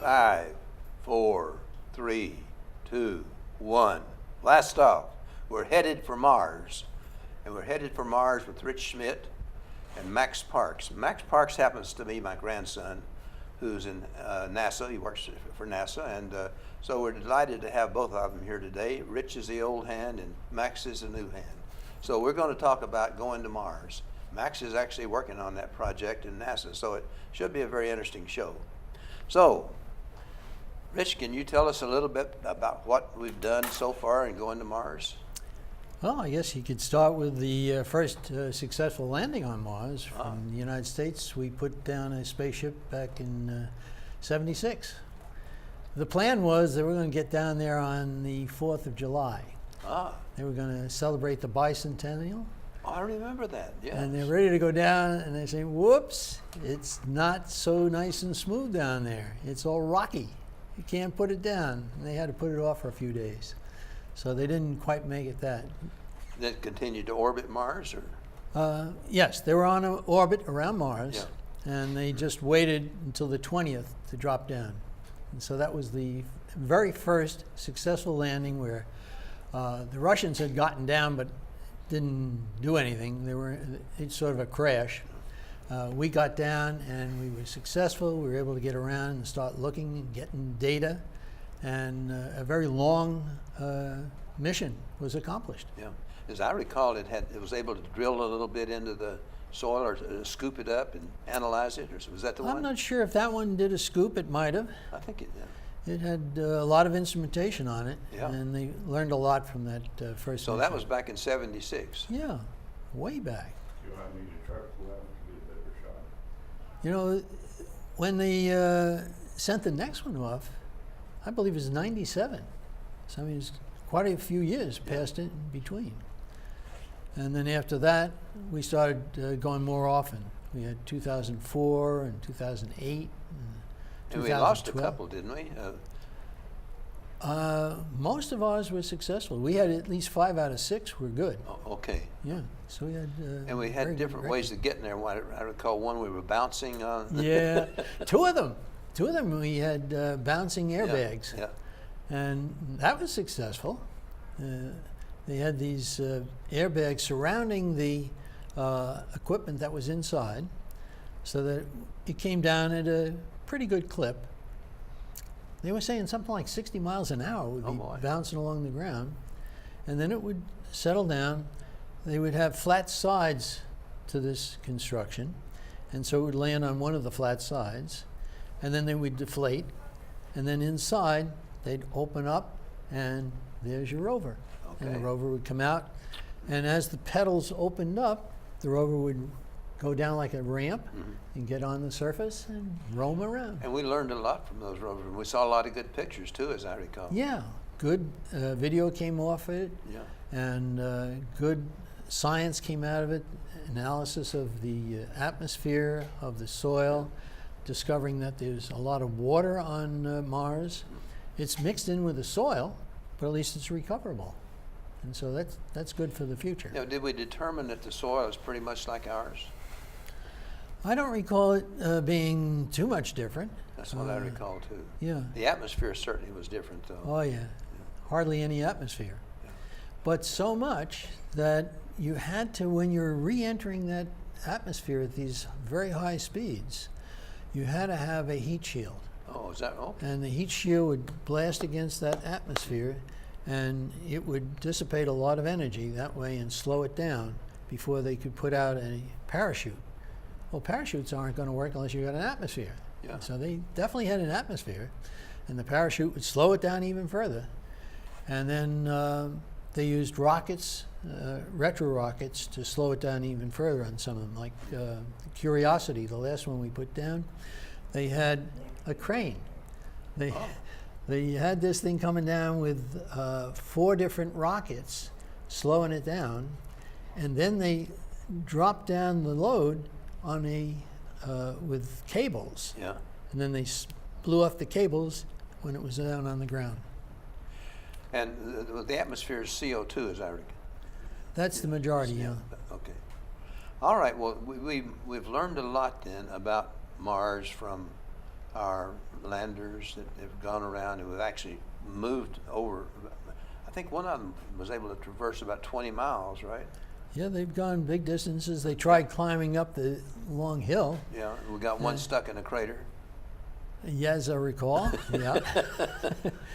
5, 4, 3, 2, 1. Blast off. We're headed for Mars. And we're headed for Mars with Rich Schmidt and Max Parks. Max Parks happens to be my grandson, who's in NASA. He works for NASA. And so we're delighted to have both of them here today. Rich is the old hand and Max is the new hand. So we're going to talk about going to Mars. Max is actually working on that project in NASA, so it should be a very interesting show. So, Rich, can you tell us a little bit about what we've done so far in going to Mars? Well, I guess you could start with the first successful landing on Mars from the United States. We put down a spaceship back in '76. The plan was that we were going to get down there on the 4th of July. They were going to celebrate the bicentennial. Oh, I remember that, yeah. And they're ready to go down, and they say, whoops, it's not so nice and smooth down there. It's all rocky. You can't put it down. And they had to put it off for a few days. So they didn't quite make it that. Did it continue to orbit Mars? Or? Yes, they were on an orbit around Mars, yeah. And they just waited until the 20th to drop down. And so that was the very first successful landing where the Russians had gotten down but didn't do anything. It's sort of a crash. We got down and we were successful. We were able to get around and start looking and getting data. And a very long mission was accomplished. Yeah. As I recall, it was able to drill a little bit into the soil or scoop it up and analyze it, or was that the one? I'm not sure if that one did a scoop. It might have. I think it did. It had a lot of instrumentation on it, yeah. And they learned a lot from that first So mission. that was back in '76. Yeah, way back. You might need to try to pull out to get a better shot. You know, when they sent the next one off, I believe it was '97. So I mean, it's quite a few years passed in between. And then after that, we started going more often. We had 2004 and 2008. And we lost a couple, didn't we? Most of ours were successful. We had at least 5 out of 6 were good. Oh, okay. Yeah, so we had. And we had different ways of getting there. I recall one we were bouncing on. Yeah, two of them we had bouncing airbags. Yeah. And that was successful. They had these airbags surrounding the equipment that was inside, so that it came down at a pretty good clip. They were saying something like 60 miles an hour would be bouncing along the ground, and then it would settle down. They would have flat sides to this construction, and so it would land on one of the flat sides, and then they would deflate, and then inside they'd open up, and there's your rover. Okay. And the rover would come out, and as the pedals opened up, the rover would go down like a ramp and get on the surface and roam around. And we learned a lot from those rovers. We saw a lot of good pictures too, as I recall. Yeah, good video came off it. Yeah. And good science came out of it. Analysis of the atmosphere, of the soil, discovering that there's a lot of water on Mars. It's mixed in with the soil, but at least it's recoverable. And so that's good for the future. Now, did we determine that the soil is pretty much like ours? I don't recall it being too much different. That's what I recall too. Yeah. The atmosphere certainly was different though. Oh yeah. Hardly any atmosphere. Yeah. But so much that you had to, when you're re-entering that atmosphere at these very high speeds, you had to have a heat shield. Oh, is that okay? And the heat shield would blast against that atmosphere, and it would dissipate a lot of energy that way and slow it down before they could put out a parachute. Well, parachutes aren't going to work unless you've got an atmosphere. Yeah. So they definitely had an atmosphere, and the parachute would slow it down even further. And then they used rockets, retro rockets, to slow it down even further on some of them, like Curiosity, the last one we put down. They had a crane. They had this thing coming down with 4 different rockets, slowing it down, and then they dropped down the load on with cables. Yeah. And then they blew off the cables when it was down on the ground. And the atmosphere is CO2, as I recall. That's the majority, yeah. Okay. All right. Well, we've learned a lot then about Mars from our landers that have gone around and have actually moved over. I think one of them was able to traverse about 20 miles, right? Yeah, they've gone big distances. They tried climbing up the long hill. Yeah, we got one stuck in a crater. Yeah, as I recall. Yeah.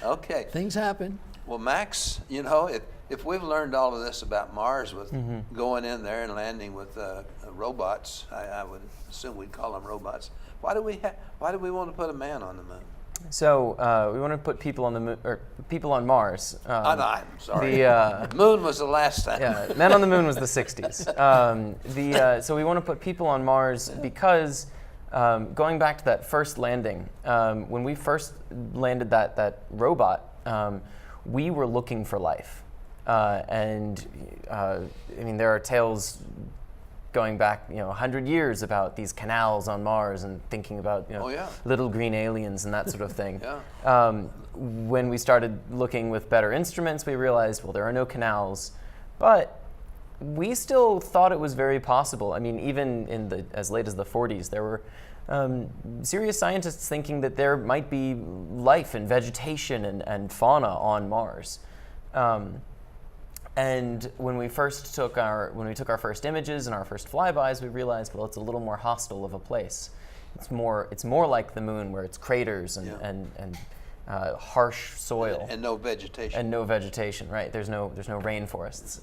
Okay. Things happen. Well, Max, you know, if we've learned all of this about Mars with going in there and landing with robots, I would assume we'd call them robots. Why do we want to put a man on the moon? So we want to put people on the moon, or people on Mars. No, I'm sorry. The moon was the last time. yeah, man on the moon was the 60s. So we want to put people on Mars because going back to that first landing, when we first landed that robot, we were looking for life. I mean, there are tales going back, 100 years about these canals on Mars and thinking about, little green aliens and that sort of thing. Yeah. When we started looking with better instruments, we realized, well, there are no canals, but we still thought it was very possible. I mean, even in as late as the 40s, there were serious scientists thinking that there might be life and vegetation and fauna on Mars. And when we took our first images and our first flybys, we realized, well, it's a little more hostile of a place. It's more like the moon, where it's craters and harsh soil And no vegetation. and no vegetation. Right? There's no rainforests.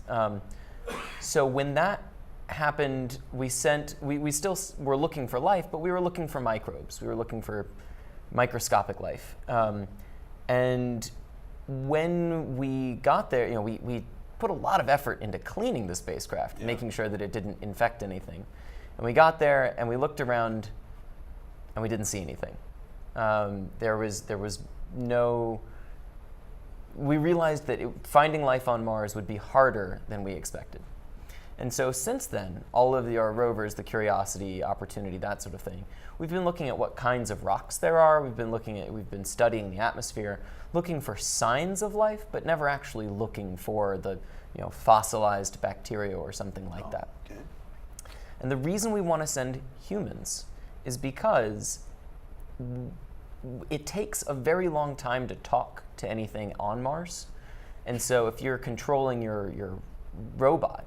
So when that happened, we still were looking for life, but we were looking for microbes. We were looking for microscopic life. And when we got there, we put a lot of effort into cleaning the spacecraft, making sure that it didn't infect anything. And we got there and we looked around and we didn't see anything. We realized that finding life on Mars would be harder than we expected. And so since then, all of our rovers, the Curiosity, Opportunity, that sort of thing, we've been looking at what kinds of rocks there are. We've been studying the atmosphere, looking for signs of life, but never actually looking for the fossilized bacteria or something like that. Okay. And the reason we want to send humans is because it takes a very long time to talk to anything on Mars. And so if you're controlling your robot,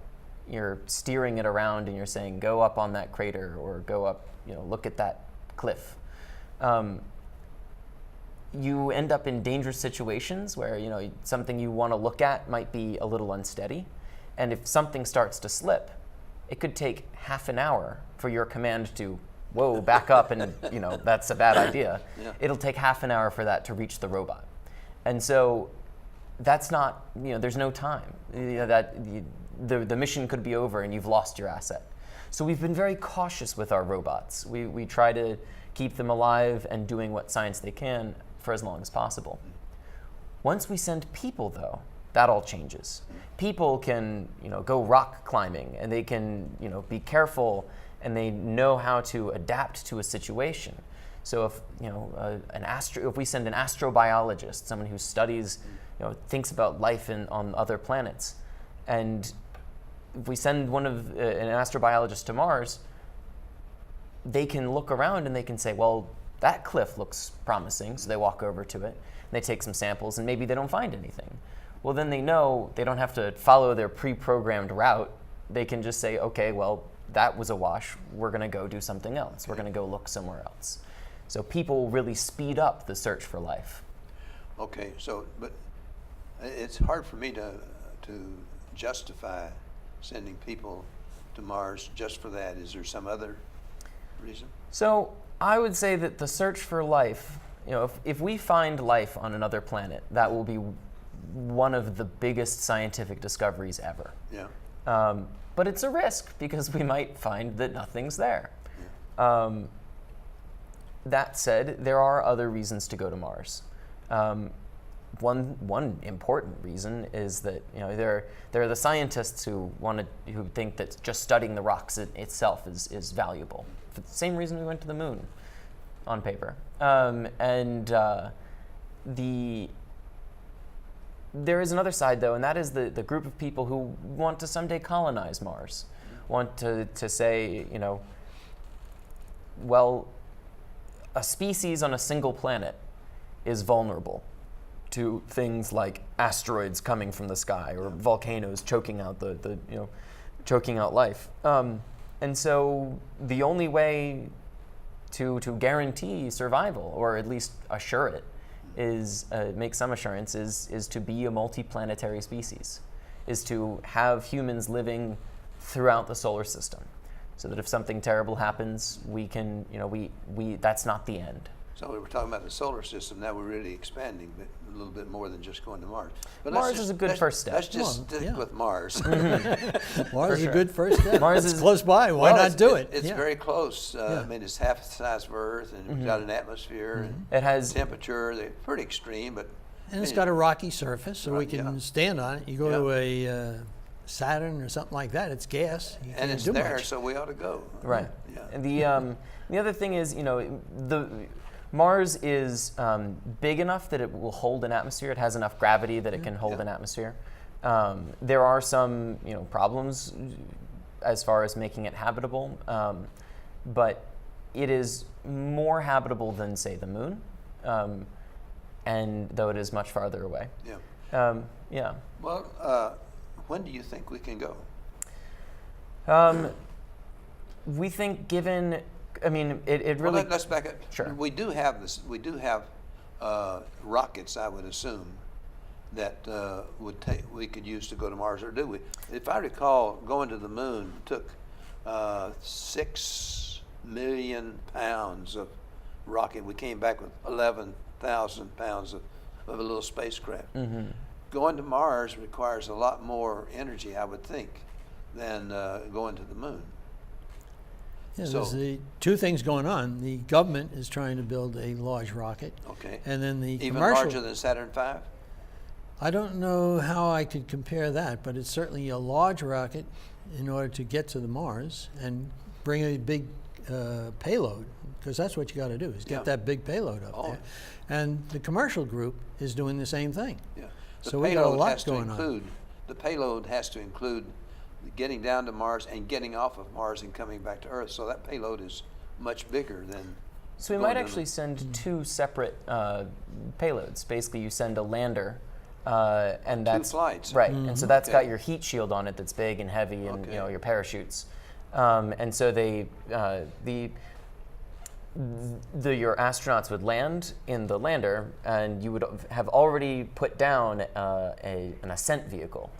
you're steering it around and you're saying, go up on that crater or go up, look at that cliff. You end up in dangerous situations where, something you want to look at might be a little unsteady. And if something starts to slip, it could take half an hour for your command to, whoa, back up and, that's a bad idea. Yeah. It'll take half an hour for that to reach the robot. And so that's not, there's no time. The mission could be over and you've lost your asset. So we've been very cautious with our robots. We try to keep them alive and doing what science they can for as long as possible. Once we send people, though, that all changes. People can, go rock climbing, and they can, be careful, and they know how to adapt to a situation. So if if we send an astrobiologist, someone who studies, thinks about life on other planets, and if we send an astrobiologist to Mars, they can look around and they can say, well, that cliff looks promising, so they walk over to it, and they take some samples, and maybe they don't find anything. Well, then they know they don't have to follow their pre-programmed route. They can just say, okay, well, that was a wash. We're going to go do something else. We're going to go look somewhere else. So people really speed up the search for life. Okay, but it's hard for me to justify sending people to Mars just for that. Is there some other reason? So I would say that the search for life, if we find life on another planet, that will be one of the biggest scientific discoveries ever. Yeah. But it's a risk because we might find that nothing's there. Yeah. That said, there are other reasons to go to Mars. One important reason is that there are the scientists who think that just studying the rocks itself is valuable. For the same reason we went to the moon, on paper. There is another side, though, and that is the group of people who want to someday colonize Mars, want to say, well, a species on a single planet is vulnerable to things like asteroids coming from the sky or volcanoes choking out choking out life. And so the only way to guarantee survival, or at least assure it, is make some assurance, is to be a multiplanetary species, is to have humans living throughout the solar system, so that if something terrible happens, we can, that's not the end. So we were talking about the solar system. Now we're really expanding a little bit more than just going to Mars. But Mars is a good first step. Let's just stick yeah. with Mars. Mars is sure. a good first step. Mars It's is- close by. Why not do it? It's Yeah. very close. Yeah. I mean, it's half the size of Earth, and it's got an atmosphere and It has temperature. They're pretty extreme, but And it's got a rocky surface, so we Right, can yeah. stand on it. You go to a Saturn or something like that, it's gas. You and can't it's do there, much. so we ought to go. right. Yeah. And the other thing is, the Mars is big enough that it will hold an atmosphere. It has enough gravity that it can hold Yeah. an atmosphere. There are some problems as far as making it habitable, but it is more habitable than, say, the Moon, and though it is much farther away. Yeah. Yeah. Well, when do you think we can go? We think, given, it Well, really. let's back up. Sure. We do have this. We do have rockets, I would assume, that we could use to go to Mars, or do we? If I recall, going to the Moon took 6 million pounds of rocket. We came back with 11,000 pounds of a little spacecraft. Mm-hmm. Going to Mars requires a lot more energy, I would think, than going to the Moon. Yeah, So- there's the two things going on. The government is trying to build a large rocket, Okay. and then the Even commercial. larger than Saturn V? I don't know how I could compare that, but it's certainly a large rocket in order to get to the Mars and bring a big payload, because that's what you got to do, is get Yeah. that big payload up Oh. there. And the commercial group is doing the same thing. Yeah. So we got a lot going on. The payload has to include getting down to Mars and getting off of Mars and coming back to Earth. So that payload is much bigger than. So we going might to the- actually send two separate payloads. Basically, you send a lander, and that's flights. right. And so that's Okay. got your heat shield on it that's big and heavy, and Okay. your parachutes. And so your astronauts would land in the lander, and you would have already put down an ascent vehicle,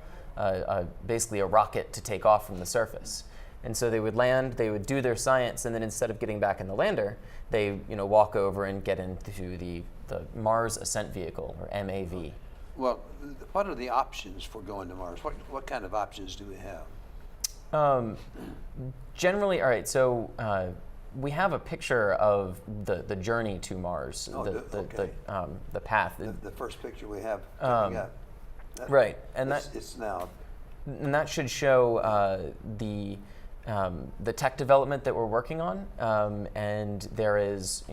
basically a rocket to take off from the surface. And so they would land, they would do their science, and then instead of getting back in the lander, they walk over and get into the Mars Ascent Vehicle, or MAV. Well, what are the options for going to Mars? What kind of options do we have? Generally, all right. So we have a picture of the journey to Mars, Oh, okay. the path. The first picture we have coming up. Right, and It's now. and that should show the tech development that we're working on, and there is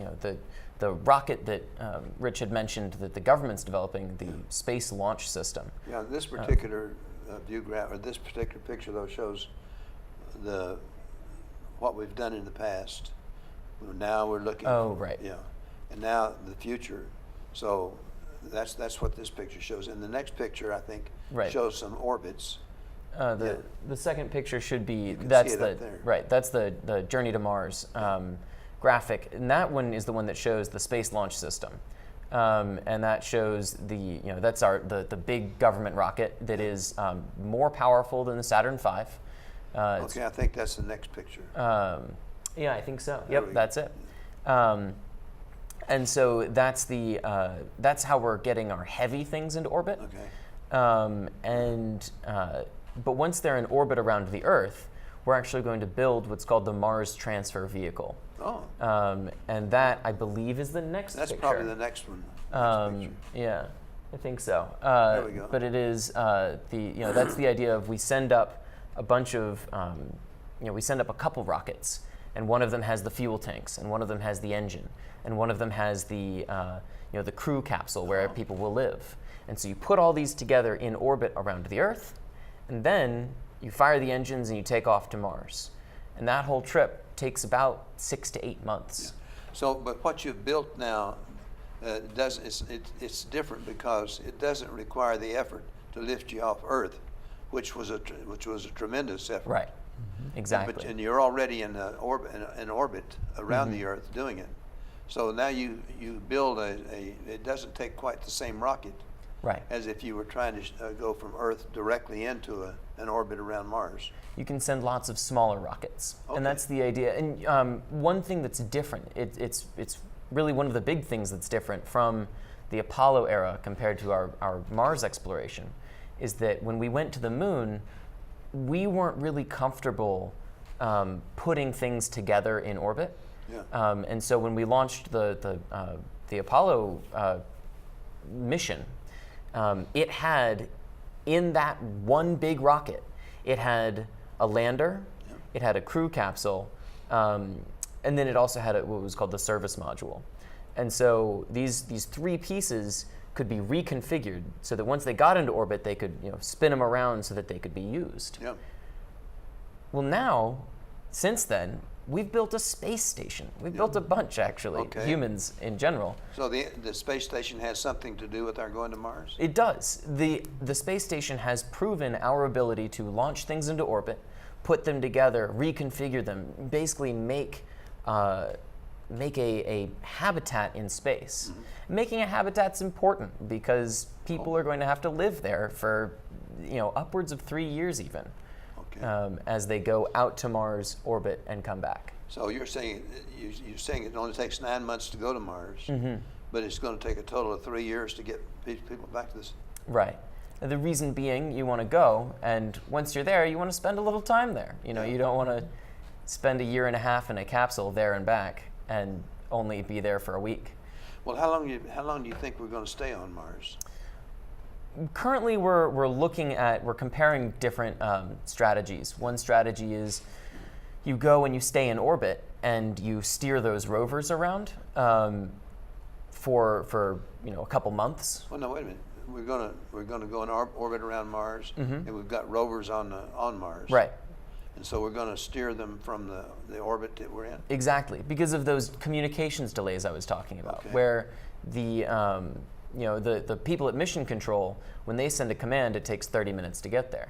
the rocket that Rich had mentioned that the government's developing, the Space Launch System. Yeah, this particular this particular picture though shows what we've done in the past. Now we're looking. Oh, right. Yeah, and now the future. So that's what this picture shows. And the next picture, I think, Right. shows some orbits. The second picture should be can that's see it the up there. right that's the Journey to Mars graphic, and that one is the one that shows the Space Launch System, and that shows that's the big government rocket that is more powerful than the Saturn V. Okay, I think that's the next picture. Yeah, I think so. There we Yep, go. that's it. And so that's how we're getting our heavy things into orbit. Okay. But once they're in orbit around the Earth, we're actually going to build what's called the Mars Transfer Vehicle. Oh, And that, I believe, is the next that's picture. probably the next one. Next picture. Yeah, I think so. There we go. But it is that's the idea of we send up a bunch of we send up a couple rockets, and one of them has the fuel tanks, and one of them has the engine, and one of them has the the crew capsule where people will live. And so you put all these together in orbit around the Earth, and then you fire the engines and you take off to Mars. And that whole trip takes about 6 to 8 months. So, but what you've built now doesn't. It's different because it doesn't require the effort to lift you off Earth, which was a tremendous effort. Right. Exactly. And you're already in orbit around the Earth doing it. So now you build it doesn't take quite the same rocket Right. as if you were trying to go from Earth directly into an orbit around Mars. You can send lots of smaller rockets, Okay. and that's the idea. And one thing that's different, it's really one of the big things that's different from the Apollo era compared to our Mars exploration, is that when we went to the moon, we weren't really comfortable putting things together in orbit. Yeah. And so when we launched the Apollo mission, it had, in that one big rocket, it had a lander, it had a crew capsule, and then it also had what was called the service module. And so these three pieces could be reconfigured so that once they got into orbit, they could spin them around so that they could be used. Yeah. Well, now, since then, we've built a space station. We've built a bunch, actually, Okay. humans in general. So the space station has something to do with our going to Mars? It does. The space station has proven our ability to launch things into orbit, put them together, reconfigure them, basically make a habitat in space. Making a habitat's important because people are going to have to live there for upwards of 3 years even. Okay. As they go out to Mars, orbit, and come back. So you're saying it only takes 9 months to go to Mars, but it's going to take a total of 3 years to get people back to this. Right. And the reason being, you want to go, and once you're there, you want to spend a little time there. You don't want to spend 1.5 years in a capsule there and back and only be there for a week. Well, how long do you think we're going to stay on Mars? Currently, we're comparing different strategies. One strategy is you go and you stay in orbit and you steer those rovers around for a couple months. Well, no, wait a minute. We're going to go in orbit around Mars, and we've got rovers on Mars. Right. And so we're going to steer them from the orbit that we're in. Exactly, because of those communications delays I was talking about, Okay. where the people at mission control, when they send a command, it takes 30 minutes to get there.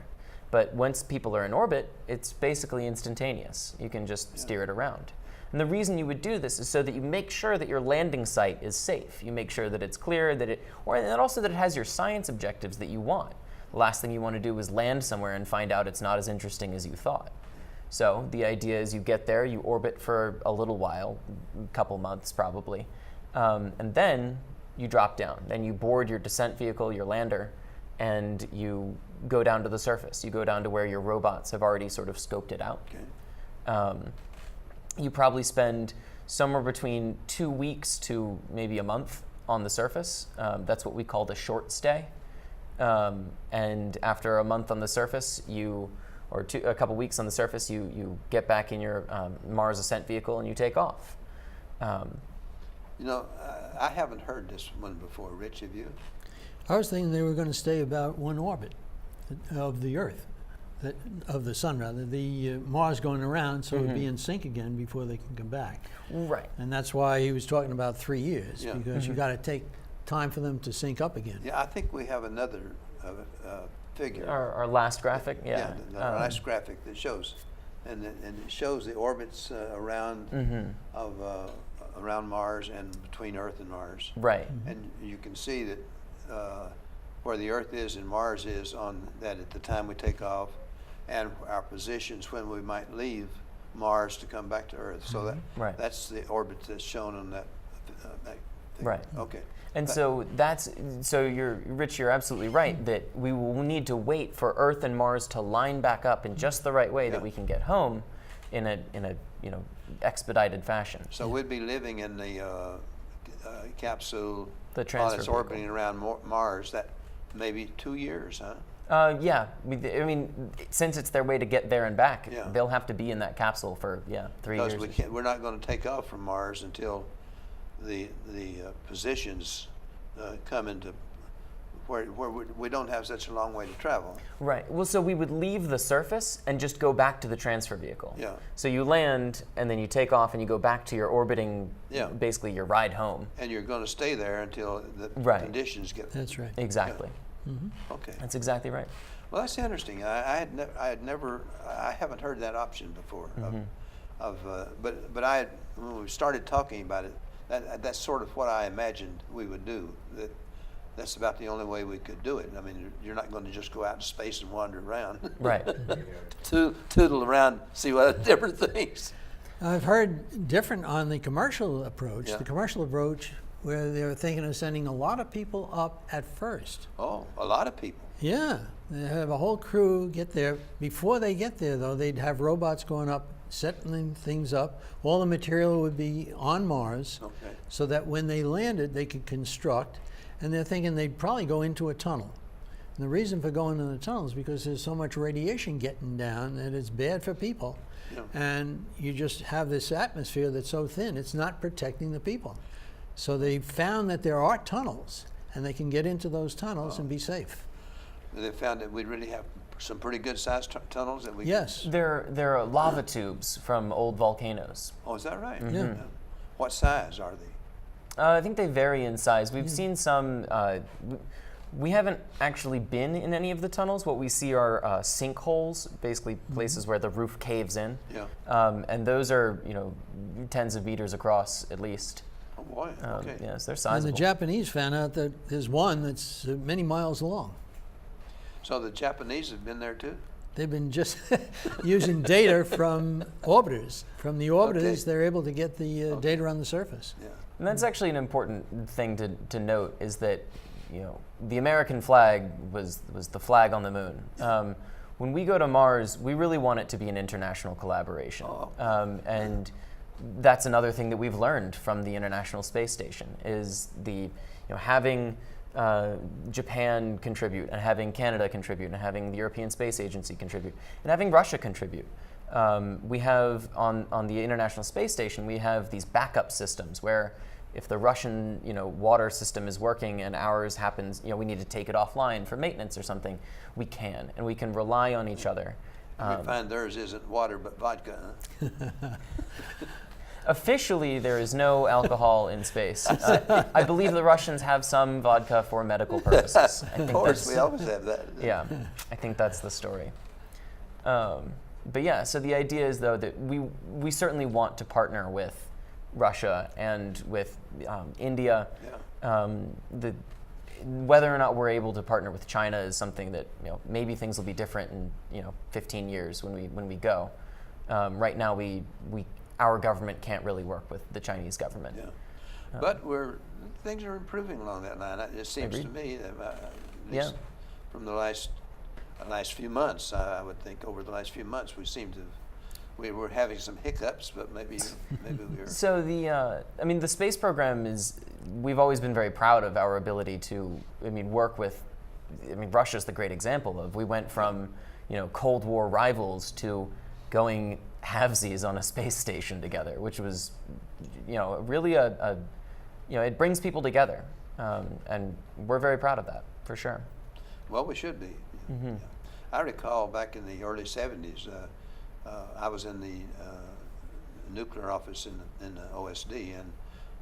But once people are in orbit, it's basically instantaneous. You can just steer it around. And the reason you would do this is so that you make sure that your landing site is safe. You make sure that it's clear, and also that it has your science objectives that you want. The last thing you want to do is land somewhere and find out it's not as interesting as you thought. So the idea is you get there, you orbit for a little while, a couple months probably, and then you drop down. Then you board your descent vehicle, your lander, and you go down to the surface. You go down to where your robots have already sort of scoped it out. Okay. You probably spend somewhere between 2 weeks to maybe a month on the surface. That's what we call the short stay. And after a month on the surface, a couple weeks on the surface, you get back in your Mars ascent vehicle and you take off. I haven't heard this one before. Rich, have you? I was thinking they were going to stay about one orbit of the Earth, of the Sun rather. The Mars going around, so it would be in sync again before they can come back. Right. And that's why he was talking about 3 years, Yeah. because you got to take time for them to sync up again. Yeah, I think we have another figure. Our last graphic, Yeah, the last graphic that shows, and it shows the orbits around around Mars and between Earth and Mars. Right. And you can see that where the Earth is and Mars is on that at the time we take off, and our positions when we might leave Mars to come back to Earth. So Right. that's the orbit that's shown on that thing. Right. Okay. And so you're absolutely right that we will need to wait for Earth and Mars to line back up in just the right way that we can get home in a expedited fashion. So we'd be living in the capsule The while transfer it's vehicle. orbiting around Mars. That maybe 2 years, huh? Yeah, I mean, since it's their way to get there and back, Yeah. they'll have to be in that capsule for 3 years. Because we're not going to take off from Mars until the positions come into where we don't have such a long way to travel. Right. Well, so we would leave the surface and just go back to the transfer vehicle. Yeah. So you land and then you take off and you go back to your orbiting, basically your ride home. And you're going to stay there until the Right. conditions get. That's right. Exactly. Okay. That's exactly right. Well, that's interesting. I haven't heard that option before. But when we started talking about it, that's sort of what I imagined we would do. That's about the only way we could do it. I mean, you're not going to just go out in space and wander around. Right. Tootle around, see what different things. I've heard different on the commercial approach. Yeah. The commercial approach, where they were thinking of sending a lot of people up at first. Oh, a lot of people. Yeah, they have a whole crew get there. Before they get there, though, they'd have robots going up, setting things up. All the material would be on Mars, Okay. so that when they landed, they could construct. And they're thinking they'd probably go into a tunnel. And the reason for going into the tunnel is because there's so much radiation getting down that it's bad for people. Yeah. And you just have this atmosphere that's so thin, it's not protecting the people. So they found that there are tunnels, and they can get into those tunnels and be safe. They found that we really have some pretty good sized tunnels that we. Yes. There are lava tubes from old volcanoes. Oh, is that right? Yeah. What size are they? I think they vary in size. We've seen some. We haven't actually been in any of the tunnels. What we see are sinkholes, basically places where the roof caves in. Yeah. And those are, tens of meters across at least. Oh boy. Okay. Yes, they're And sizable. the Japanese found out that there's one that's many miles long. So the Japanese have been there too? They've been just using data from orbiters. From the orbiters, Okay. they're able to get the data on the surface. Yeah. And that's actually an important thing to note is that, the American flag was the flag on the moon. When we go to Mars, we really want it to be an international collaboration. Oh. And that's another thing that we've learned from the International Space Station is having Japan contribute and having Canada contribute and having the European Space Agency contribute and having Russia contribute. We have on the International Space Station, we have these backup systems where if the Russian water system is working and ours happens, we need to take it offline for maintenance or something, we can, and we can rely on each other. We find theirs isn't water but vodka, huh? Officially, there is no alcohol in space. I believe the Russians have some vodka for medical purposes. I think Of course, that's- we always have that. Yeah, I think that's the story. But yeah, so the idea is though that we certainly want to partner with Russia and with India. Yeah. Whether or not we're able to partner with China is something that maybe things will be different in 15 years when we go. Right now our government can't really work with the Chinese government. Yeah. But things are improving along that line. It seems to me that at least from the last few months, I would think over the last few months we were having some hiccups, but maybe we were. So the space program we've always been very proud of our ability to work with. Russia's the great example of we went from Cold War rivals to going halvesies on a space station together, which was really it brings people together, and we're very proud of that for sure. Well, we should be. Yeah. I recall back in the early 70s, I was in the nuclear office in the OSD, and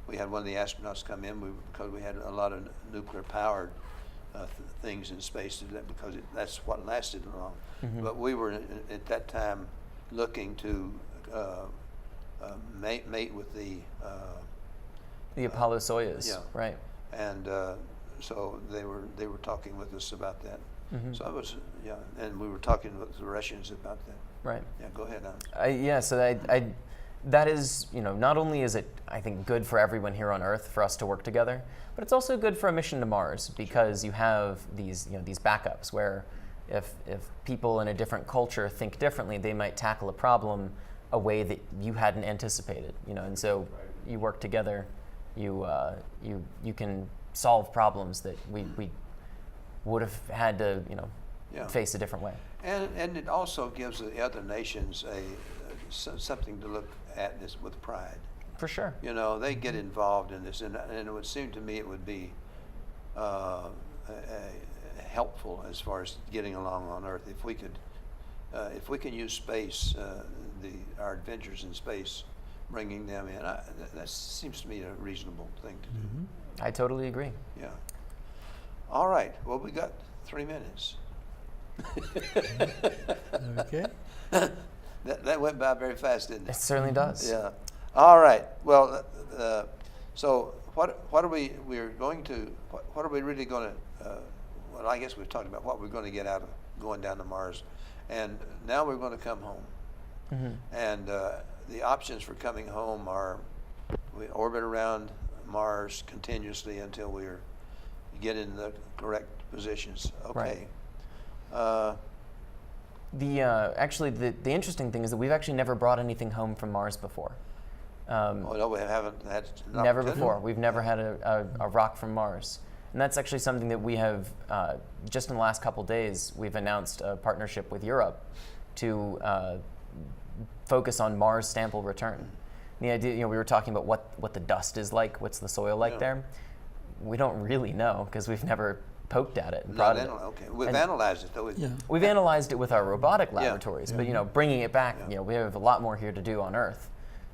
we had one of the astronauts come in because we had a lot of nuclear powered things in space because that's what lasted long. But we were at that time looking to mate with the Apollo Soyuz, yeah. right? And so they were talking with us about that. So I was and we were talking with the Russians about that. Right. Yeah, go ahead, Alan. So that is, not only is it, I think, good for everyone here on Earth for us to work together, but it's also good for a mission to Mars because you have these backups where if people in a different culture think differently, they might tackle a problem a way that you hadn't anticipated, and so you work together, you can solve problems that we would have had to, face a different way. And it also gives the other nations something to look at this with pride. For sure. They get involved in this, and it would seem to me it would be helpful as far as getting along on Earth. If we can use space, our adventures in space, bringing them in, that seems to me a reasonable thing to do. I totally agree. Yeah. All right. Well, we got 3 minutes. Okay. That went by very fast, didn't It it? certainly does. Yeah. All right. Well, so what are we really going to? Well, I guess we've talked about what we're going to get out of going down to Mars, and now we're going to come home. And the options for coming home are we orbit around Mars continuously until we get in the correct positions. Okay. Actually, the interesting thing is that we've actually never brought anything home from Mars before. Oh no, we haven't had an Never opportunity? before. We've never had a rock from Mars. And that's actually something that we have, just in the last couple days, we've announced a partnership with Europe to focus on Mars sample return. The idea, we were talking about what the dust is like, what's the soil like there. We don't really know because we've never poked at it and prodded it. Okay, we've analyzed it though. We've analyzed it with our robotic laboratories, but bringing it back, we have a lot more here to do on Earth.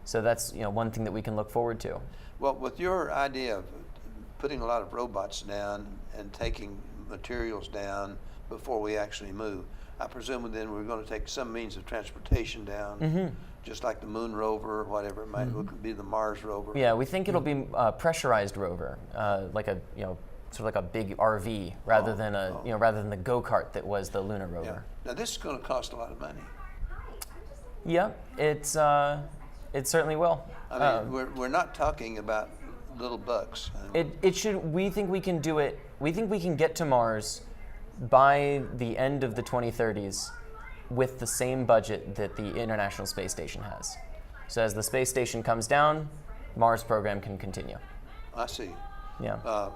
So that's one thing that we can look forward to. Well, with your idea of putting a lot of robots down and taking materials down before we actually move, I presume then we're going to take some means of transportation down, just like the Moon rover or whatever it might be, the Mars rover. Yeah, we think it'll be a pressurized rover, like a sort of like a big RV rather than rather than the go-kart that was the lunar rover. Now this is going to cost a lot of money. Yeah, it certainly will. I mean, we're not talking about little bucks. It should. We think we can do it. We think we can get to Mars by the end of the 2030s with the same budget that the International Space Station has. So as the space station comes down, Mars program can continue. I see. Yeah.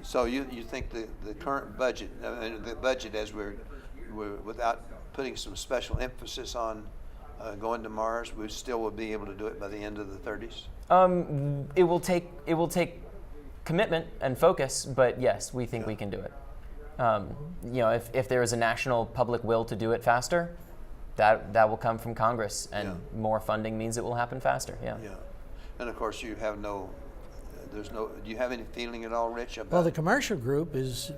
So you think the current budget, the budget as we're without putting some special emphasis on going to Mars, we still will be able to do it by the end of the 30s? It will take commitment and focus, but yes, we think we can do it. If there is a national public will to do it faster, that will come from Congress, and more funding means it will happen faster. Yeah. Yeah, and of course you have no. Do you have any feeling at all, Rich, about? Well, the commercial group is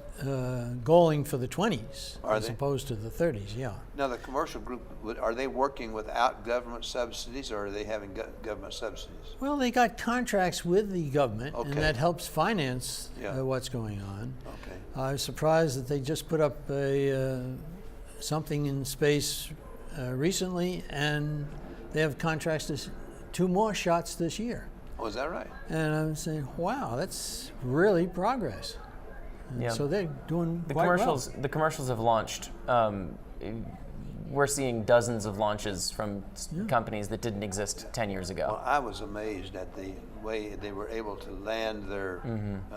going for the 20s as they? opposed to the 30s. Yeah. Now the commercial group, are they working without government subsidies, or are they having government subsidies? Well, they got contracts with the government, and Okay. that helps finance Yeah. what's going on. Okay. I was surprised that they just put up something in space recently, and they have contracts to 2 more shots this year. Oh, is that right? And I'm saying, wow, that's really progress. And Yeah. so they're doing The quite commercials. well. The commercials have launched. We're seeing dozens of launches from companies that didn't exist 10 years ago. Well, I was amazed at the way they were able to land their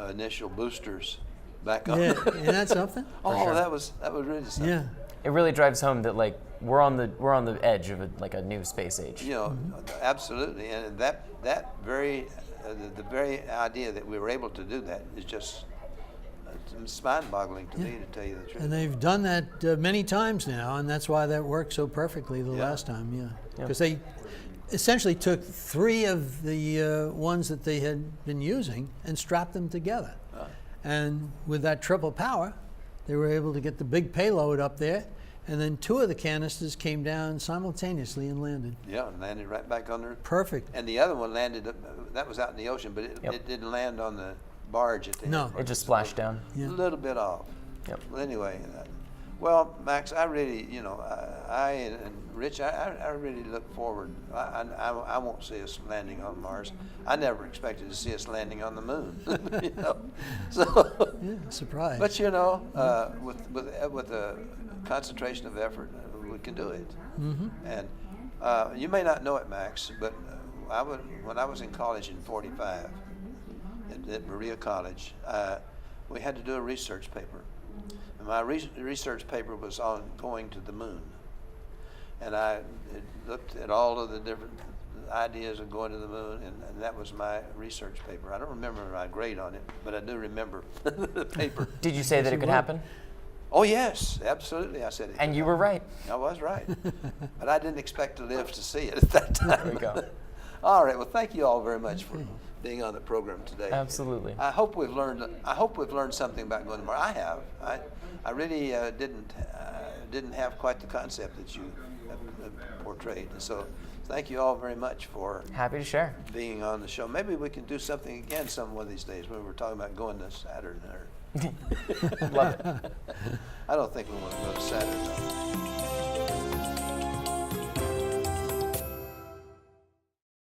initial boosters back on. Yeah, isn't that something? Oh, sure. that was really something. Yeah. It really drives home that we're on the edge of a new space age. You know, absolutely, and that very the very idea that we were able to do that is just it's mind-boggling to me, to tell you the truth. And they've done that many times now, and that's why that worked so perfectly the last time, Yeah. Because they essentially took 3 of the ones that they had been using and strapped them together. And with that triple power, they were able to get the big payload up there, and then 2 of the canisters came down simultaneously and landed. Yeah, and landed right back on there. Perfect. And the other one landed, that was out in the ocean, but it didn't land on the barge at the No. end. It just splashed down. Yeah. A little bit off. Yep. Well, anyway, well, Max, I really, I and Rich, I really look forward. I won't see us landing on Mars. I never expected to see us landing on the moon. So, Yeah, surprise. but with a concentration of effort, we can do it. Mm-hmm. And you may not know it, Max, but when I was in college in '45 at Berea College, we had to do a research paper. And my research paper was on going to the moon. And I looked at all of the different ideas of going to the moon, and that was my research paper. I don't remember my grade on it, but I do remember the paper. Did you say that it could happen? Oh yes, absolutely. I said it. And you were right. I was right, but I didn't expect to live to see it at that time. There we go. All right. Well, thank you all very much for being on the program today. Absolutely. I hope we've learned something about going to Mars. I have. I really didn't have quite the concept that you have portrayed. And so, thank you all very much for Happy to share. being on the show. Maybe we can do something again some one of these days when we're talking about going to Saturn. Love it. I don't think we want to go to Saturn. Though.